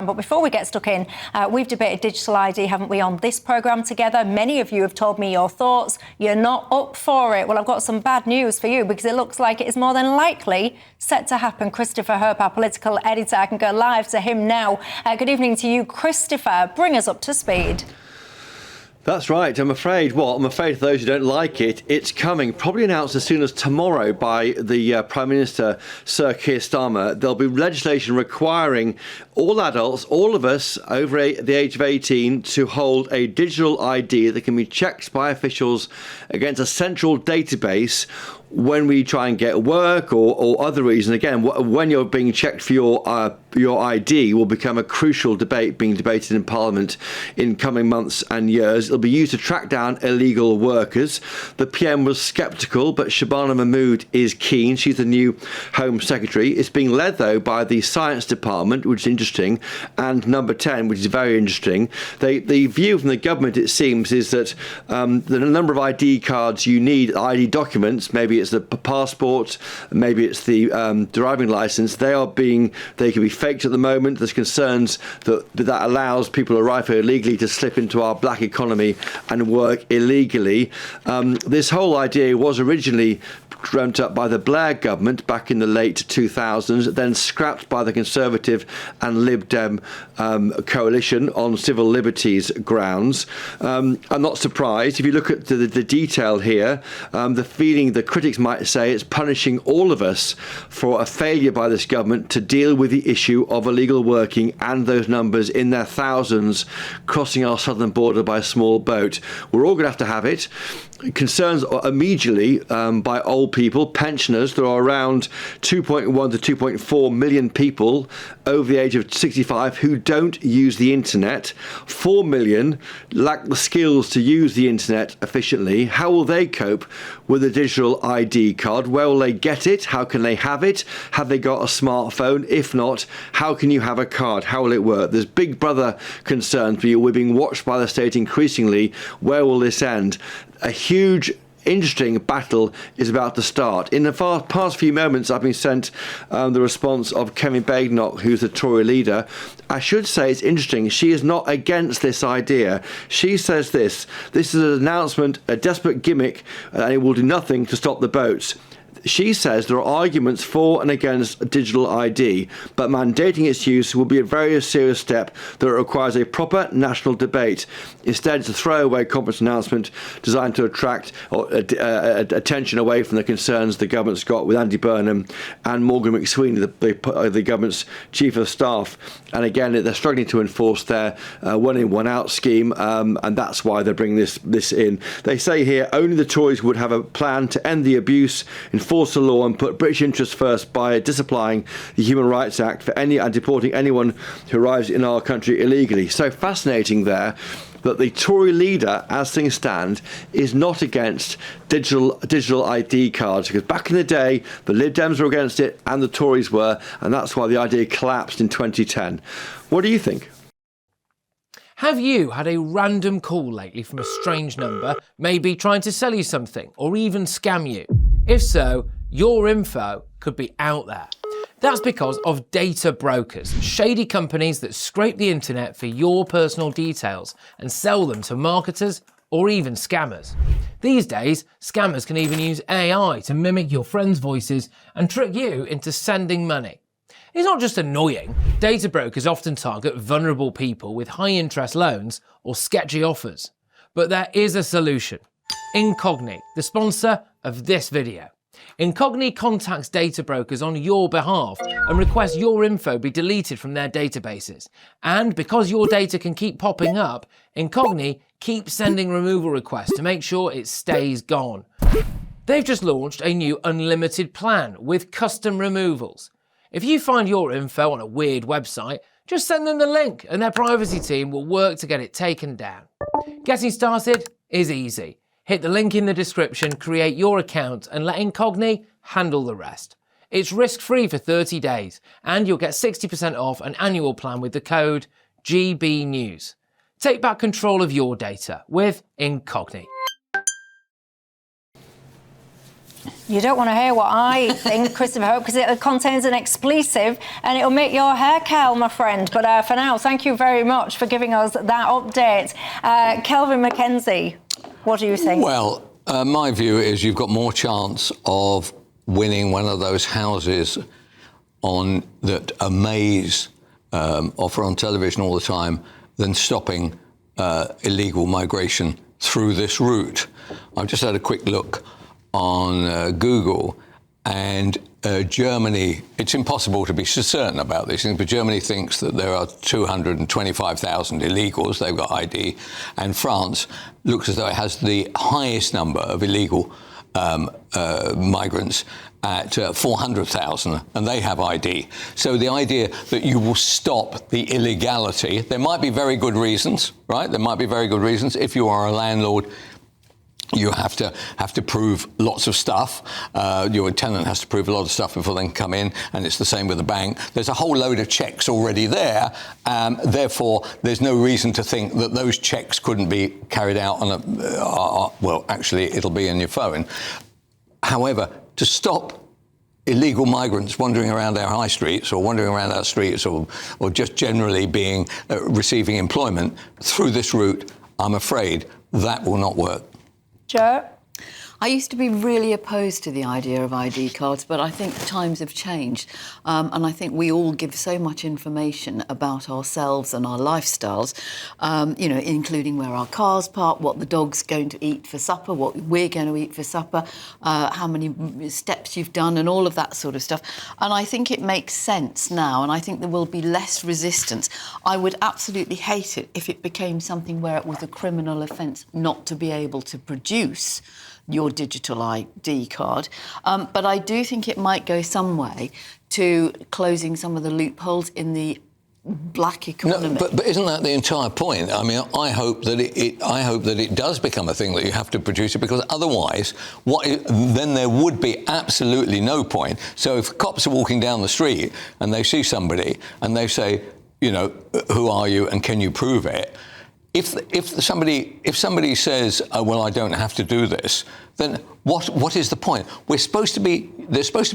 But before we get stuck in, we've debated digital ID, haven't we, on this programme together? Many of you have told me your thoughts. You're not up for it. Well, I've got some bad news for you, because it looks like it is more than likely set to happen. Christopher Herb, our political editor, I can go live to him now. Good evening to you, Christopher. Bring us up to speed. That's right. I'm afraid for those who don't like it, it's coming. Probably announced as soon as tomorrow by the Prime Minister, Sir Keir Starmer. There'll be legislation requiring all adults, all of us over the age of 18, to hold a digital ID that can be checked by officials against a central database when we try and get work or other reason. Again, when you're being checked for your ID will become a crucial debate being debated in Parliament in coming months and years. It'll be used to track down illegal workers. The PM was sceptical, but Shabana Mahmood is keen. She's the new Home Secretary. It's being led, though, by the Science Department, which is interesting, and Number 10, which is very interesting. The view from the government, it seems, is that the number of ID cards you need, ID documents, maybe it's the passport, maybe it's the driving license, they can be faked at the moment. There's concerns that allows people who arrive here illegally to slip into our black economy and work illegally. This whole idea was originally dreamt up by the Blair government back in the late 2000s, then scrapped by the Conservative and Lib Dem coalition on civil liberties grounds. I'm not surprised. If you look at the detail here, the critics might say it's punishing all of us for a failure by this government to deal with the issue of illegal working and those numbers in their thousands crossing our southern border by a small boat. We're all going to have it. Concerns immediately by old people, pensioners. There are around 2.1 to 2.4 million people over the age of 65 who don't use the internet. 4 million lack the skills to use the internet efficiently. How will they cope with a digital ID card? Where will they get it? How can they have it? Have they got a smartphone? If not, how can you have a card? How will it work? There's Big Brother concerns for you. We're being watched by the state increasingly. Where will this end? A huge, interesting battle is about to start. In the past few moments, I've been sent the response of Kevin Badenoch, who's the Tory leader. I should say it's interesting. She is not against this idea. She says this is an announcement, a desperate gimmick, and it will do nothing to stop the boats. She says there are arguments for and against digital ID, but mandating its use will be a very serious step that requires a proper national debate. Instead, it's a throwaway conference announcement designed to attract attention away from the concerns the government's got with Andy Burnham and Morgan McSweeney, the government's chief of staff. And again, they're struggling to enforce their one-in, one-out scheme, and that's why they're bringing this in. They say here only the Tories would have a plan to end the abuse, enforce the law and put British interests first by disapplying the Human Rights Act and deporting anyone who arrives in our country illegally. So fascinating there that the Tory leader, as things stand, is not against digital ID cards, because back in the day the Lib Dems were against it and the Tories were, and that's why the idea collapsed in 2010. What do you think? Have you had a random call lately from a strange number, maybe trying to sell you something or even scam you? If so, your info could be out there. That's because of data brokers, shady companies that scrape the internet for your personal details and sell them to marketers or even scammers. These days, scammers can even use AI to mimic your friends' voices and trick you into sending money. It's not just annoying. Data brokers often target vulnerable people with high-interest loans or sketchy offers. But there is a solution. Incogni, the sponsor of this video. Incogni contacts data brokers on your behalf and requests your info be deleted from their databases. And because your data can keep popping up, Incogni keeps sending removal requests to make sure it stays gone. They've just launched a new unlimited plan with custom removals. If you find your info on a weird website, just send them the link and their privacy team will work to get it taken down. Getting started is easy. Hit the link in the description, create your account and let Incogni handle the rest. It's risk-free for 30 days and you'll get 60% off an annual plan with the code GBNews. Take back control of your data with Incogni. You don't want to hear what I think, Christopher Hope, because it contains an expletive and it'll make your hair curl, my friend. But for now, thank you very much for giving us that update. Kelvin McKenzie, what do you think? Well, my view is you've got more chance of winning one of those houses on that Amaze offer on television all the time than stopping illegal migration through this route. I've just had a quick look on Google, and Germany, it's impossible to be certain about these things, but Germany thinks that there are 225,000 illegals, they've got ID, and France looks as though it has the highest number of illegal migrants at 400,000, and they have ID. So the idea that you will stop the illegality, there might be very good reasons, right? There might be very good reasons. If you are a landlord, you have to prove lots of stuff. Your tenant has to prove a lot of stuff before they can come in, and it's the same with the bank. There's a whole load of checks already there. Therefore, there's no reason to think that those checks couldn't be carried out on a... well, actually, it'll be in your phone. However, to stop illegal migrants wandering around our high streets or wandering around our streets or just generally being receiving employment through this route, I'm afraid that will not work. Joe? I used to be really opposed to the idea of ID cards, but I think times have changed. And I think we all give so much information about ourselves and our lifestyles, including where our car's parked, what the dog's going to eat for supper, what we're going to eat for supper, how many steps you've done, and all of that sort of stuff. And I think it makes sense now, and I think there will be less resistance. I would absolutely hate it if it became something where it was a criminal offence not to be able to produce your digital ID card. But I do think it might go some way to closing some of the loopholes in the black economy. No, but isn't that the entire point? I mean, I hope that it does become a thing that you have to produce it, because otherwise, then there would be absolutely no point. So if cops are walking down the street and they see somebody and they say, who are you and can you prove it? If somebody says, oh, well, I don't have to do this, then what is the point? They're supposed to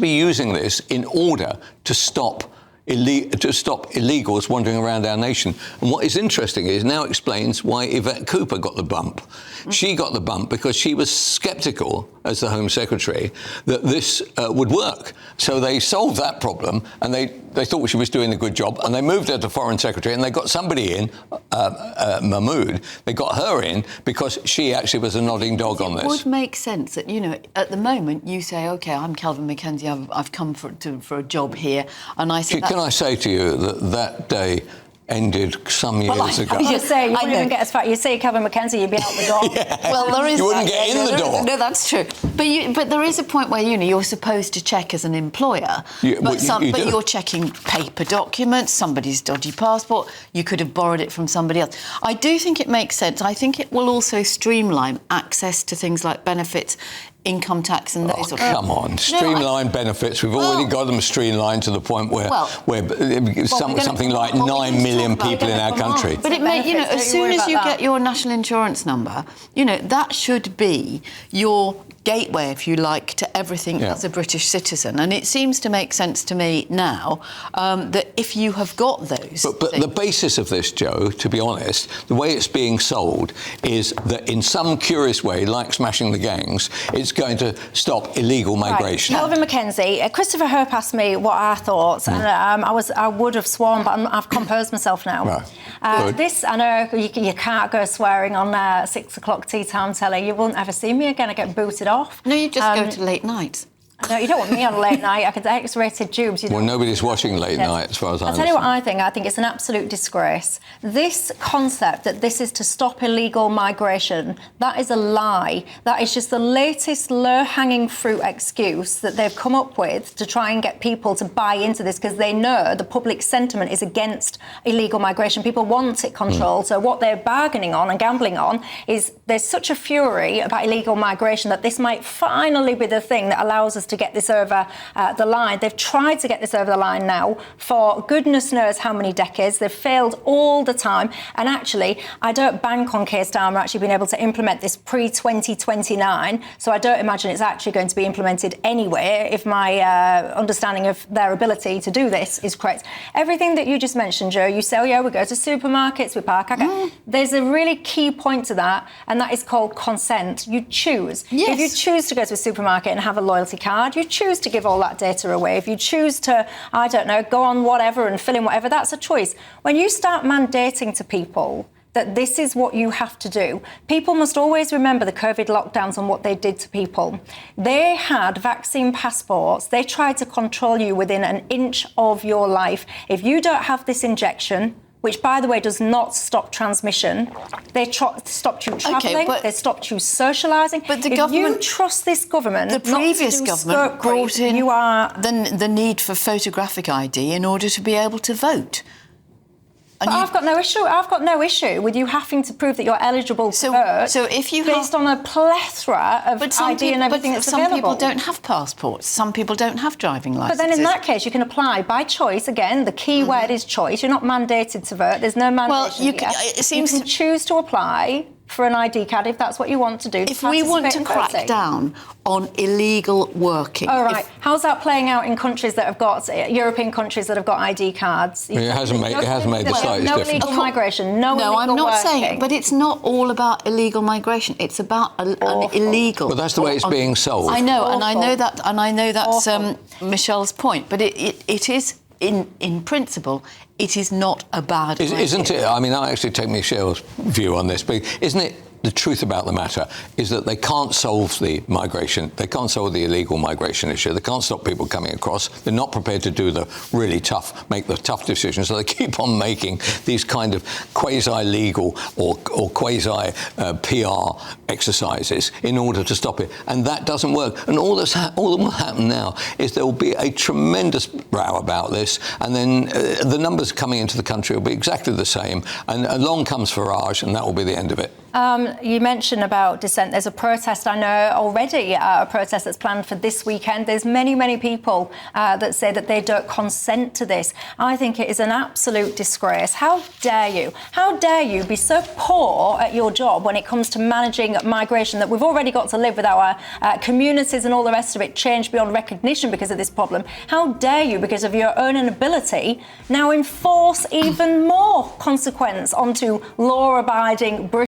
be using this in order to stop illegals wandering around our nation. And what is interesting is now explains why Yvette Cooper got the bump. She got the bump because she was sceptical, as the Home Secretary, that this would work. So they solved that problem, and they thought she was doing a good job, and they moved her to Foreign Secretary, and they got somebody in, Mahmood. They got her in because she actually was a nodding dog on this. It would make sense that, at the moment you say, OK, I'm Kelvin McKenzie, I've come for a job here, and I say... Can I say to you that day ended some years ago? You say you wouldn't even get as far. You say Kelvin McKenzie, you'd be out the door. Yeah. Well, there is. You wouldn't get in the door. No, that's true. But there is a point where you're supposed to check as an employer. But you're checking paper documents, somebody's dodgy passport. You could have borrowed it from somebody else. I do think it makes sense. I think it will also streamline access to things like benefits, income tax, and those sort of things. Come on, streamline benefits. We've already got them streamlined to the point where something like 9 million people in our country. But it may, as soon as you get your national insurance number, that should be your gateway, if you like, to everything as a British citizen. And it seems to make sense to me now that if you have got those... But the basis of this, Joe, to be honest, the way it's being sold is that in some curious way, like smashing the gangs, it's going to stop illegal migration. Right. Kelvin McKenzie, Christopher Hope asked me what I thought, and I would have sworn, but I've composed myself now. Right. This, I know you can't go swearing on 6 o'clock tea time telly. You won't ever see me again. I get booted off. No, you just go to late nights. No, you don't want me on late night. I could X-rated tubes. Well, nobody's watching late night, as far as I understand. I'll tell you what I think. I think it's an absolute disgrace. This concept that this is to stop illegal migration, that is a lie. That is just the latest low-hanging fruit excuse that they've come up with to try and get people to buy into this, because they know the public sentiment is against illegal migration. People want it controlled. So what they're bargaining on and gambling on is there's such a fury about illegal migration that this might finally be the thing that allows us us to get this over the line. They've tried to get this over the line now for goodness knows how many decades. They've failed all the time. And actually, I don't bank on Keir Starmer actually being able to implement this pre-2029. So I don't imagine it's actually going to be implemented anyway, if my understanding of their ability to do this is correct. Everything that you just mentioned, Joe, you say, oh yeah, we go to supermarkets, we park. There's a really key point to that, and that is called consent. You choose. Yes. If you choose to go to a supermarket and have a loyalty card, you choose to give all that data away. If you choose to, I don't know, go on whatever and fill in whatever, that's a choice. When you start mandating to people that this is what you have to do, people must always remember the COVID lockdowns and what they did to people. They had vaccine passports. They tried to control you within an inch of your life. If you don't have this injection, which, by the way, does not stop transmission. They stopped you travelling, they stopped you socialising. But the if government... you trust this government... The previous government brought in the need for photographic ID in order to be able to vote. But I've got no issue. I've got no issue with you having to prove that you're eligible to vote. So if you based on a plethora of ID and everything that's available. Some people don't have passports. Some people don't have driving licenses. But then in that case, you can apply by choice. Again, the key word is choice. You're not mandated to vote. There's no mandate. You can choose to apply for an ID card if that's what you want to do. If we want to crack down on illegal working... Oh, right. How's that playing out in countries that have got, European countries that have got ID cards? It hasn't made the slightest difference. No illegal migration, no illegal I'm not working. saying, but it's not all about illegal migration. It's about an illegal... But that's the way it's being sold. I know, and I know that's Michelle's point, but it is, in principle, it is not a bad idea. Isn't it? I mean, I actually take Michelle's view on this, but isn't it the truth about the matter is that they can't solve the migration, they can't solve the illegal migration issue, they can't stop people coming across, they're not prepared to do the really tough, make the tough decisions, so they keep on making these kind of quasi-legal or quasi-PR exercises in order to stop it, and that doesn't work. And all that will happen now is there will be a tremendous row about this, and then the numbers coming into the country will be exactly the same, and along comes Farage, and that will be the end of it. You mentioned about dissent. There's a protest, I know already, a protest that's planned for this weekend. There's many, many people that say that they don't consent to this. I think it is an absolute disgrace. How dare you? How dare you be so poor at your job when it comes to managing migration that we've already got to live with our communities and all the rest of it changed beyond recognition because of this problem. How dare you, because of your own inability, now enforce even more consequence onto law-abiding British